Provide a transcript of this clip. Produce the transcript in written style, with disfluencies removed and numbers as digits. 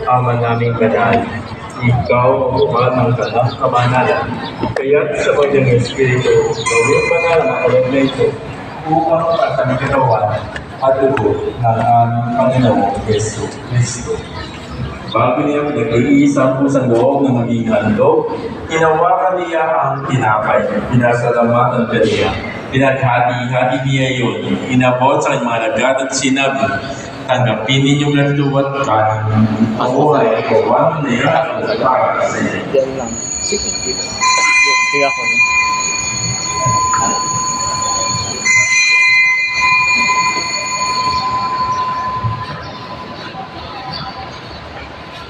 Ama naming banal, ikaw ang buwan ng ganap kabanalan. Kaya't sa kanyang Espiritu, gawin banal ang alab na ito upang ang katawan at dugo ng aming Panginoong Yesu Kristo. Bago niya nag-iisang pusang loob ng maging handog, hinawakan niya ang tinapay, pinasalamatan niya, pinaghati-hati niya yun, inabot sa kanyang mga lagat at sinabi, tanggapin ninyong ganito at kanin. Ako ay kawan niya at nagkakasaya. Diyan lang. Sige. Sige ako.